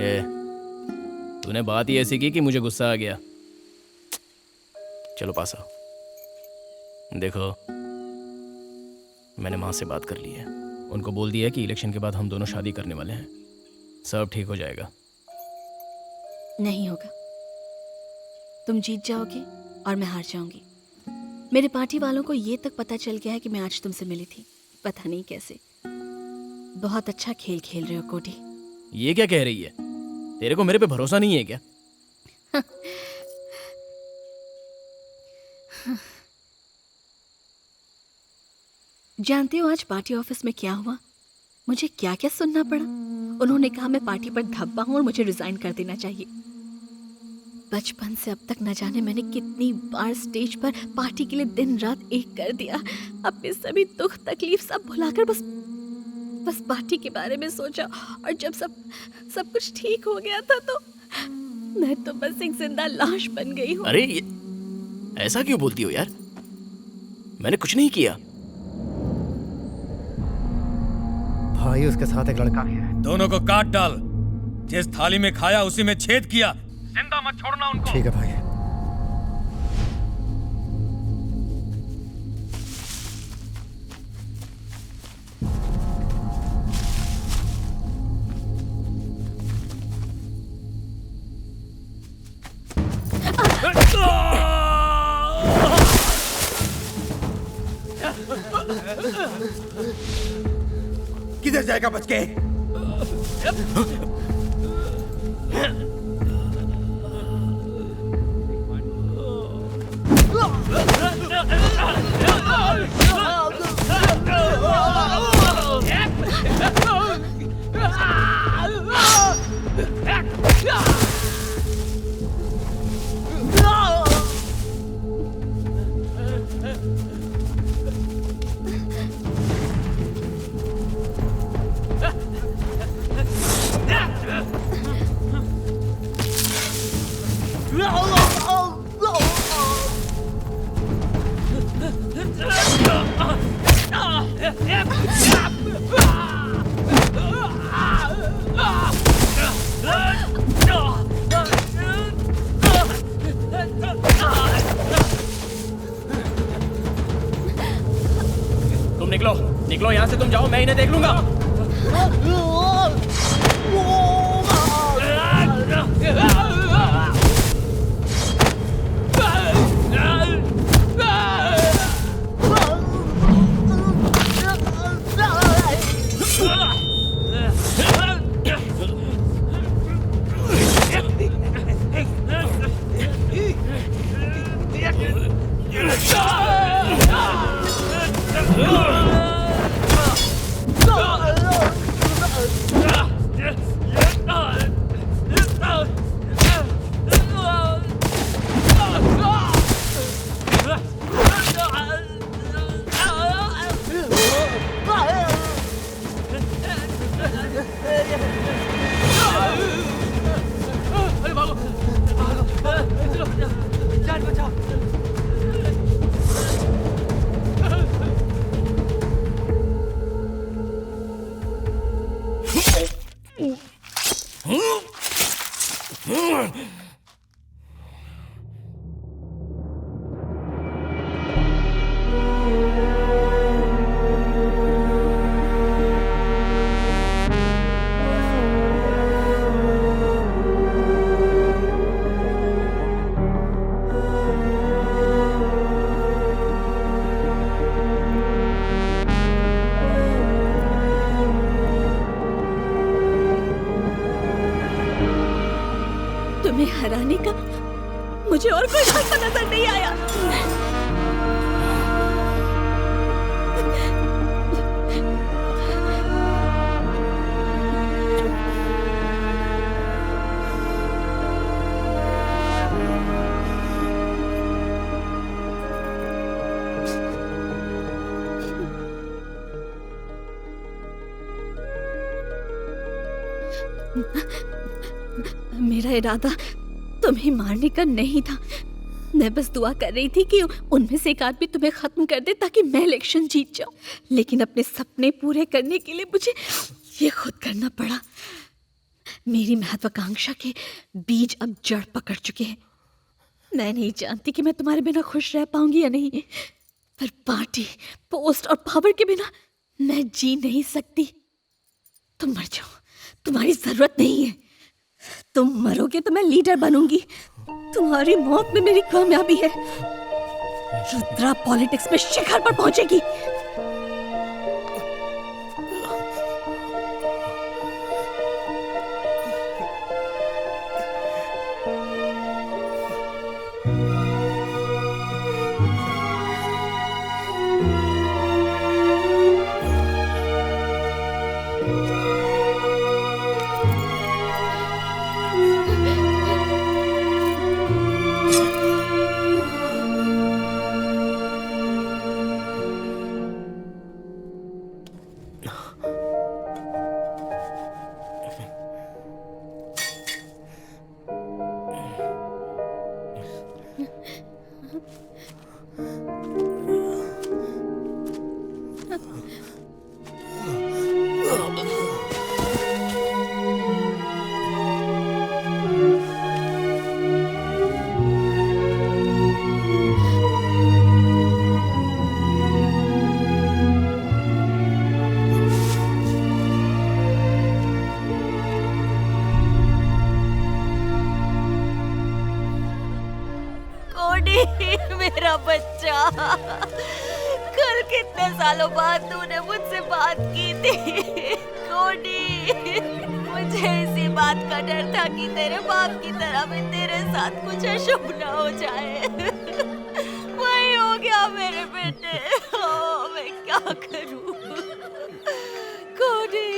ए, तूने बात ही ऐसी की कि मुझे गुस्सा आ गया। चलो पास आओ। देखो, मैंने माँ से बात कर ली है। उनको बोल दिया है कि इलेक्शन के बाद हम दोनों शादी करने वाले हैं। सब ठीक हो जाएगा। नहीं होगा। तुम जीत जाओगे और मैं हार जाऊंगी। मेरे पार्टी वालों को ये तक पता चल गया है कि मैं आज तुमसे मिली थी। पता नहीं कैसे। बहुत अच्छा खेल खेल रहे हो कोडी। ये क्या कह रही है? तेरे को मेरे पे भरोसा नहीं है क्या? जानते हो आज पार्टी ऑफिस में क्या हुआ? मुझे क्या क्या सुनना पड़ा। उन्होंने कहा मैं पार्टी पर धब्बा हूं और मुझे रिजाइन कर देना चाहिए। बचपन से अब तक न जाने मैंने कितनी बार स्टेज पर पार्टी के लिए दिन रात एक कर दिया। अपने सभी दुख तकलीफ सब भुलाकर बस पार्टी के बारे में सोचा। और जब सब कुछ ठीक हो गया था तो मैं तो बस एक जिंदा लाश बन गई हूँ। अरे ऐसा क्यों बोलती हो यार? मैंने कुछ नहीं किया। भाई उसके साथ एक लड़का भी है। दोनों को काट डाल। जिस थाली में खाया उसी में छेद किया। जिंदा मत छोड़ना उनको। ठीक है भाई। किधर जाएगा बच के? तुम निकलो यहाँ से। तुम जाओ, मैं इन्हें देख लूंगा। तुम्हें हराने का मुझे और कोई रास्ता नजर नहीं आया। मेरा इरादा तुम्हें मारने का नहीं था। मैं बस दुआ कर रही थी कि उनमें से एक आदमी तुम्हें खत्म कर दे ताकि मैं इलेक्शन जीत जाऊं। लेकिन अपने सपने पूरे करने के लिए मुझे ये खुद करना पड़ा। मेरी महत्वाकांक्षा के बीज अब जड़ पकड़ चुके हैं। मैं नहीं जानती कि मैं तुम्हारे बिना खुश रह पाऊंगी या नहीं, पर पार्टी, पोस्ट और पावर के बिना मैं जी नहीं सकती। तुम मर जाओ, तुम्हारी जरूरत नहीं है। तुम मरोगे तो मैं लीडर बनूंगी। तुम्हारी मौत में मेरी कामयाबी है। रुद्रा पॉलिटिक्स में शिखर पर पहुंचेगी। मेरा बच्चा, कल कितने सालों बाद तूने मुझसे बात की थी कोडी। मुझे इसी बात का डर था कि तेरे बाप की तरह भी तेरे साथ कुछ अशुभ न हो जाए। वही हो गया मेरे बेटे। मैं क्या करूं कोडी।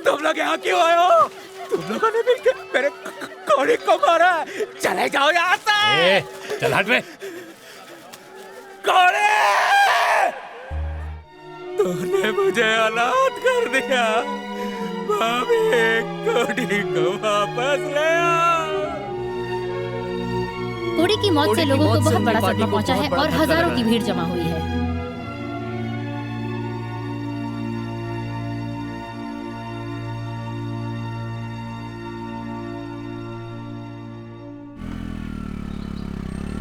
तुम लोग यहाँ क्यों आए हो? तुम लोगों ने मिलकर मेरे कोडी को मारा। चले जाओ यहाँ से। चल हट बे। कोडी, तूने मुझे अनाथ कर दिया। भाभी, कोडी को वापस ले आओ। कोडी की मौत से लोगों को बहुत बड़ा सदमा पहुंचा है और हजारों की भीड़ जमा हुई है।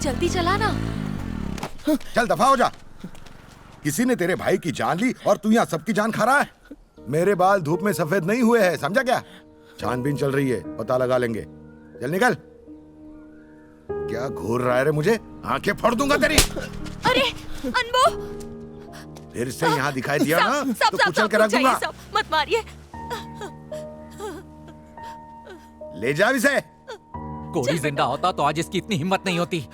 जल्दी चला ना। चल दफा हो जा। किसी ने तेरे भाई की जान ली और तू यहाँ सबकी जान खा रहा है। मेरे बाल धूप में सफेद नहीं हुए हैं, समझा क्या? छानबीन चल रही है, पता लगा लेंगे। चल निकल। क्या घूर रहा है रे मुझे? आंखें फोड़ दूंगा तेरी। अरे अनबू, फिर से यहाँ दिखाई दिया ना सब, तो कुचल कर रख दूंगा। मत मारिए। ले जा इसे। कोडी जिंदा होता तो आज इसकी इतनी हिम्मत नहीं होती।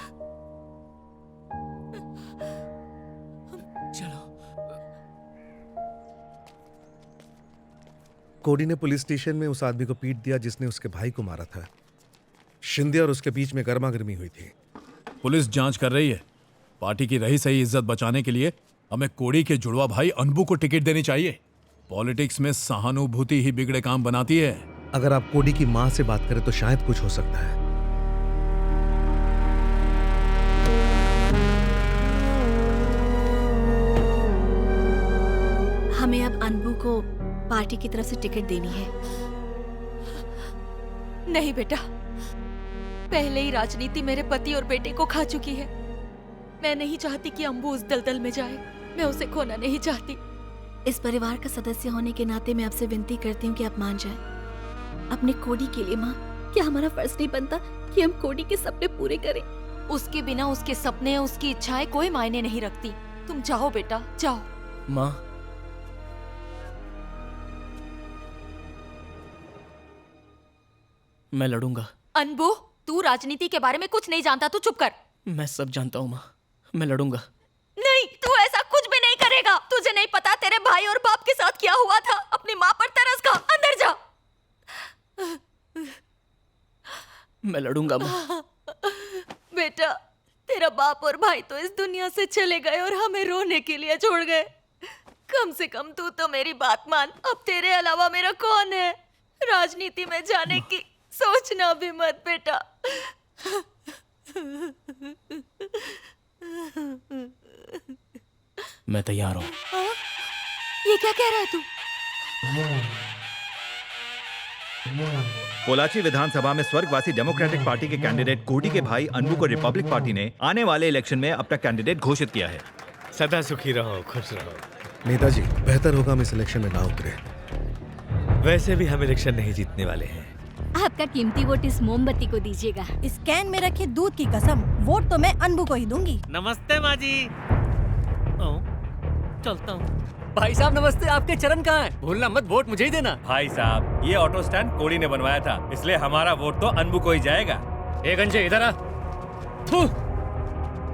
कोडी ने पुलिस स्टेशन में उस आदमी को पीट दिया जिसने उसके भाई को मारा था। शिंदे और उसके बीच में गर्मागर्मी हुई थी। पुलिस जांच कर रही है। पार्टी की रही सही इज्जत बचाने के लिए हमें कोडी के जुड़वा भाई अनबू को टिकट देनी चाहिए। पॉलिटिक्स में सहानुभूति ही बिगड़े काम बनाती है। अगर आप कोडी की मां से बात करें तो शायद कुछ हो सकता है। हमें अब अनबू को पार्टी की तरफ से टिकट देनी है। नहीं बेटा, पहले ही राजनीति मेरे पति और बेटे को खा चुकी है। मैं नहीं चाहती कि अंबू उस दलदल में जाए। मैं उसे खोना नहीं चाहती। इस परिवार का सदस्य होने के नाते मैं आपसे विनती करती हूँ कि आप मान जाएं। अपने कोडी के लिए माँ, क्या हमारा फर्ज नहीं बनता कि हम कोडी के सपने पूरे करें? उसके बिना उसके सपने, उसकी इच्छाएं कोई मायने नहीं रखती। तुम जाओ बेटा, जाओ। माँ, मैं लड़ूंगा। अनबू, तू राजनीति के बारे में कुछ नहीं जानता। तू चुप कर। मैं सब जानता हूँ माँ, मैं लड़ूंगा। नहीं, तू ऐसा कुछ भी नहीं करेगा। तुझे नहीं पता तेरे भाई और बाप के साथ क्या हुआ था। अपनी माँ पर तरस खा। अंदर जा। मैं लड़ूंगा माँ। बेटा, तेरा बाप और भाई तो इस दुनिया से चले गए और हमें रोने के लिए छोड़ गए। कम से कम तू तो मेरी बात मान। अब तेरे अलावा मेरा कौन है? राजनीति में जाने की सोचना भी मत बेटा। मैं तैयार हूँ। ये क्या कह रहा है तू? पोलाची विधानसभा में स्वर्गवासी डेमोक्रेटिक पार्टी के कैंडिडेट कोडी के भाई अनबू को रिपब्लिक पार्टी ने आने वाले इलेक्शन में अपना कैंडिडेट घोषित किया है। सदा सुखी रहो, खुश रहो। नेताजी, बेहतर होगा हम इस इलेक्शन में ना उतरे। वैसे भी हम इलेक्शन नहीं जीतने वाले हैं। आपका कीमती वोट इस मोमबत्ती को दीजिएगा। इस कैन में रखे दूध की कसम, वोट तो मैं अनबू को ही दूंगी। नमस्ते माँ जी। चलता हूँ। भाई साहब नमस्ते, आपके चरण कहाँ हैं? भूलना मत, वोट मुझे ही देना। भाई साहब, ये ऑटो स्टैंड कोड़ी ने बनवाया था, इसलिए हमारा वोट तो अनबू को ही जाएगा। ए गंजे इधर आ। थू।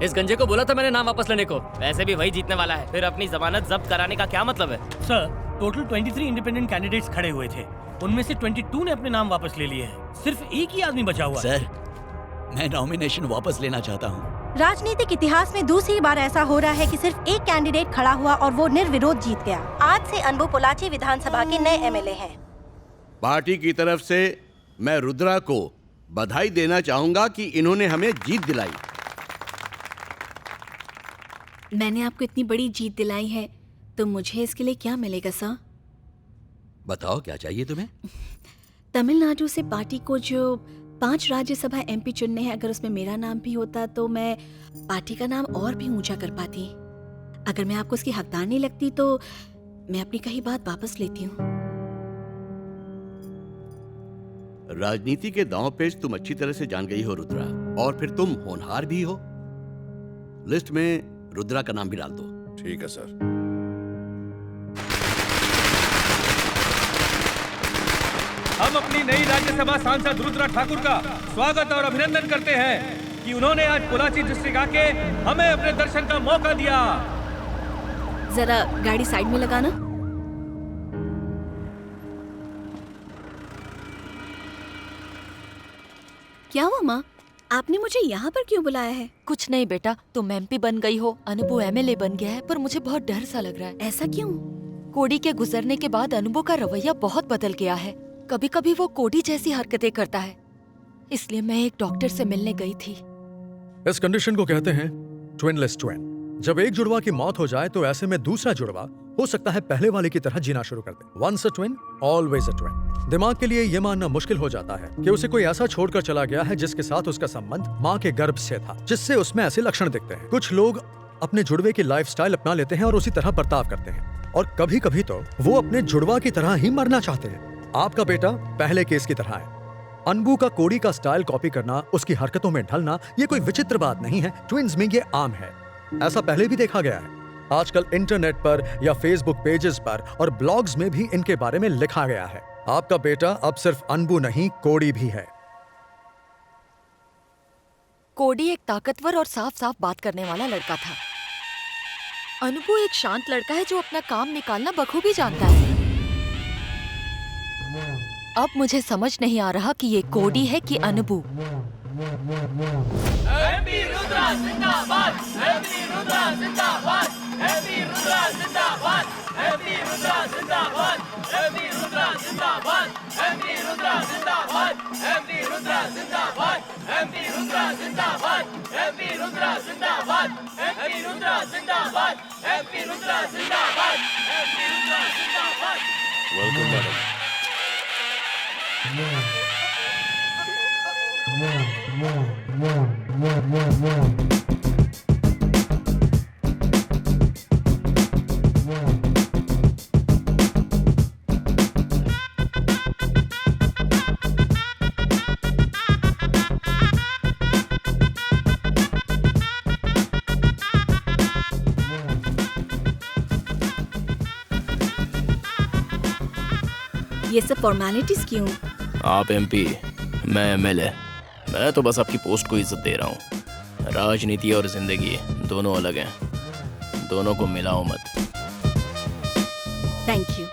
इस गंजे को बोला था मैंने नाम वापस लेने को। वैसे भी वही जीतने वाला है, फिर अपनी जमानत जब्त कराने का क्या मतलब है? सर, टोटल 23 इंडिपेंडेंट कैंडिडेट्स खड़े हुए थे, उनमें से 22 ने अपने नाम वापस ले लिए हैं। सिर्फ एक ही आदमी बचा हुआ। सर, मैं नॉमिनेशन वापस लेना चाहता हूँ। राजनीतिक इतिहास में दूसरी बार ऐसा हो रहा है कि सिर्फ एक कैंडिडेट खड़ा हुआ और वो निर्विरोध जीत गया। आज से अनबू पोलाची विधानसभा के नए एमएलए हैं। पार्टी की तरफ से मैं रुद्रा को बधाई देना चाहूंगा कि इन्होंने हमें जीत दिलाई। मैंने आपको इतनी बड़ी जीत दिलाई है, तो मुझे इसके लिए क्या मिलेगा सर? बताओ क्या चाहिए तुम्हें? तमिलनाडु से पार्टी को जो 5 राज्यसभा एमपी चुनने हैं, अगर उसमें मेरा नाम भी होता तो मैं पार्टी का नाम और भी ऊंचा कर पाती। अगर मैं आपको उसकी हकदार नहीं लगती तो मैं अपनी कही बात वापस लेती हूँ। राजनीति के दांव पेच तुम अच्छी तरह से जान गई हो रुद्रा, और फिर तुम होनहार भी हो। लिस्ट में रुद्रा का नाम भी डाल दो। ठीक है सर। हम अपनी नई राज्यसभा सांसद रुद्रा ठाकुर का स्वागत और अभिनंदन करते हैं कि उन्होंने आज पोलाची डिस्ट्रिक्ट आके हमें अपने दर्शन का मौका दिया। जरा गाड़ी साइड में लगाना। क्या हुआ माँ, आपने मुझे यहाँ पर क्यों बुलाया है? कुछ नहीं बेटा, तुम एमपी बन गई हो, अनुभू एमएलए बन गया है, पर मुझे बहुत डर सा लग रहा है। ऐसा क्यों? कोडी के गुजरने के बाद अनुभू का रवैया बहुत बदल गया है। कभी कभी वो कोडी जैसी हरकतें करता है, इसलिए मैं एक डॉक्टर से मिलने गई थी। इस कंडीशन को कहते हैं ट्विनलेस ट्विन। जब एक जुड़वा की मौत हो जाए तो ऐसे में दूसरा जुड़वा हो सकता है पहले वाले की तरह जीना शुरू कर दे। Once a twin always a twin. दिमाग के लिए यह मानना मुश्किल हो जाता है कि उसे कोई ऐसा छोड़कर चला गया है जिसके साथ उसका संबंध माँ के गर्भ से था, जिससे उसमें ऐसे लक्षण दिखते हैं। कुछ लोग अपने जुड़वे की लाइफस्टाइल अपना लेते हैं और उसी तरह बर्ताव करते हैं, और कभी कभी तो वो अपने जुड़वा की तरह ही मरना चाहते हैं। आपका बेटा पहले केस की तरह है। अनबू का कोडी का स्टाइल कॉपी करना, उसकी हरकतों में ढलना, ये कोई विचित्र बात नहीं है। ट्विन्स में ये आम है, ऐसा पहले भी देखा गया है। आजकल इंटरनेट पर या फेसबुक पेजेस पर और ब्लॉग्स में भी इनके बारे में लिखा गया है। आपका बेटा अब सिर्फ अनबू नहीं, कोडी भी है। कोडी एक ताकतवर और साफ साफ बात करने वाला लड़का था। अनबू एक शांत लड़का है जो अपना काम निकालना बखूबी जानता है। अब मुझे समझ नहीं आ रहा कि ये कोडी है कि अनबू। एमपी रुद्रा जिंदाबाद, एमपी रुद्रा जिंदाबाद, एमपी रुद्रा जिंदाबाद, एमपी रुद्रा जिंदाबाद, एमपी रुद्रा जिंदाबाद, एमपी रुद्रा जिंदाबाद, एमपी रुद्रा जिंदाबाद, एमपी रुद्रा जिंदाबाद, एमपी रुद्रा जिंदाबाद, एमपी रुद्रा जिंदाबाद, एमपी रुद्रा जिंदाबाद, एमपी रुद्रा जिंदाबाद। Welcome madam. ये सब फॉर्मेलिटीज क्यों? आप एमपी, मैं एमएलए। मैं तो बस आपकी पोस्ट को इज्जत दे रहा हूँ। राजनीति और जिंदगी दोनों अलग हैं, दोनों को मिलाओ मत। Thank you.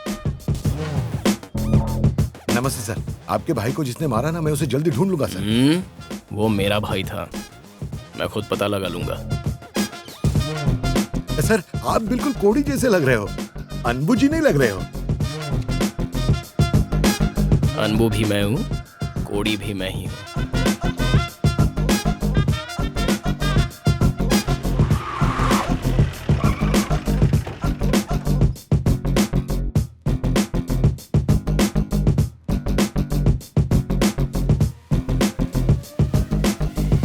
नमस्ते सर। आपके भाई को जिसने मारा ना, मैं उसे जल्दी ढूंढ लूंगा सर। वो मेरा भाई था, मैं खुद पता लगा लूंगा। सर, आप बिल्कुल कोडी जैसे लग रहे हो, अनबू जी नहीं लग रहे हो। अनबू भी मैं हूँ, कोडी भी मैं ही हूँ।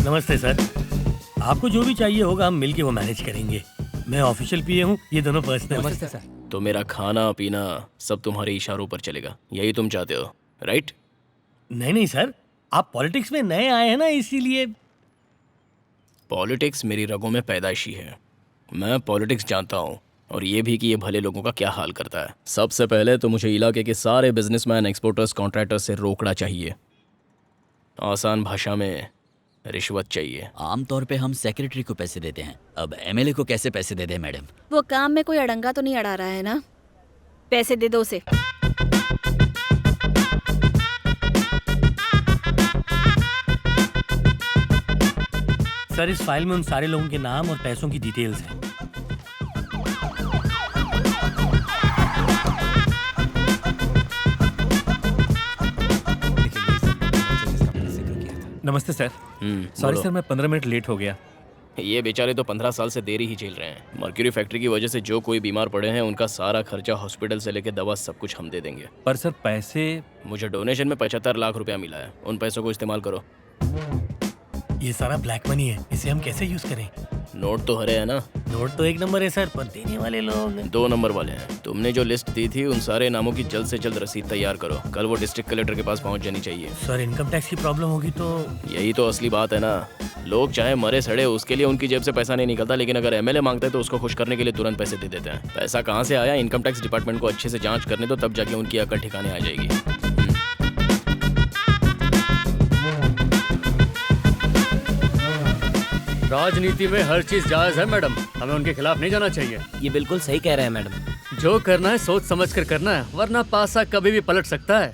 नमस्ते सर। आपको जो भी चाहिए होगा हम मिलके वो मैनेज करेंगे। मैं ऑफिशियल पीए हूँ, ये दोनों पर्सनल। नमस्ते सर। तो मेरा खाना पीना सब तुम्हारे इशारों पर चलेगा, यही तुम चाहते हो, राइट? नहीं नहीं सर, आप पॉलिटिक्स में नए आए हैं ना, इसीलिए। पॉलिटिक्स मेरी रगों में पैदाइशी है। मैं पॉलिटिक्स जानता हूँ, और ये भी कि ये भले लोगों का क्या हाल करता है। सबसे पहले तो मुझे इलाके के सारे बिजनेसमैन, एक्सपोर्टर्स, कॉन्ट्रैक्टर्स से रोकना चाहिए। आसान भाषा में रिश्वत चाहिए। आमतौर पे हम सेक्रेटरी को पैसे देते हैं, अब एमएलए को कैसे पैसे दे दें मैडम? वो काम में कोई अड़ंगा तो नहीं अड़ा रहा है ना? पैसे दे दो उसे। सर इस फाइल में उन सारे लोगों के नाम और पैसों की डिटेल्स हैं। नमस्ते सर। सॉरी सर, मैं 15 मिनट लेट हो गया। ये बेचारे तो 15 साल से देरी ही झेल रहे हैं। मर्क्यूरी फैक्ट्री की वजह से जो कोई बीमार पड़े हैं उनका सारा खर्चा, हॉस्पिटल से लेकर दवा, सब कुछ हम दे देंगे। पर सर पैसे, मुझे डोनेशन में 75 लाख रुपया मिला है, उन पैसों को इस्तेमाल करो। ये सारा ब्लैक मनी है, इसे हम कैसे यूज करें? नोट तो हरे है ना? नोट तो 1 नंबर है सर, पर देने वाले लोग 2 नंबर वाले हैं। तुमने जो लिस्ट दी थी उन सारे नामों की जल्द से जल्द रसीद तैयार करो, कल वो डिस्ट्रिक्ट कलेक्टर के पास पहुंच जानी चाहिए। सर इनकम टैक्स की प्रॉब्लम होगी तो? यही तो असली बात है ना, लोग चाहे मरे सड़े उसके लिए उनकी जेब से पैसा नहीं निकलता, लेकिन अगर एमएलए मांगते हैं तो उसको खुश करने के लिए तुरंत पैसे दे देते हैं। पैसा कहाँ से आया, इनकम टैक्स डिपार्टमेंट को अच्छे से जांच करने दो, तब जाके उनकी अकल ठिकाने आ जाएगी। राजनीति में हर चीज जायज है मैडम, हमें उनके खिलाफ नहीं जाना चाहिए। ये बिल्कुल सही कह रहे हैं मैडम। जो करना है सोच समझ कर करना है, वरना पासा कभी भी पलट सकता है।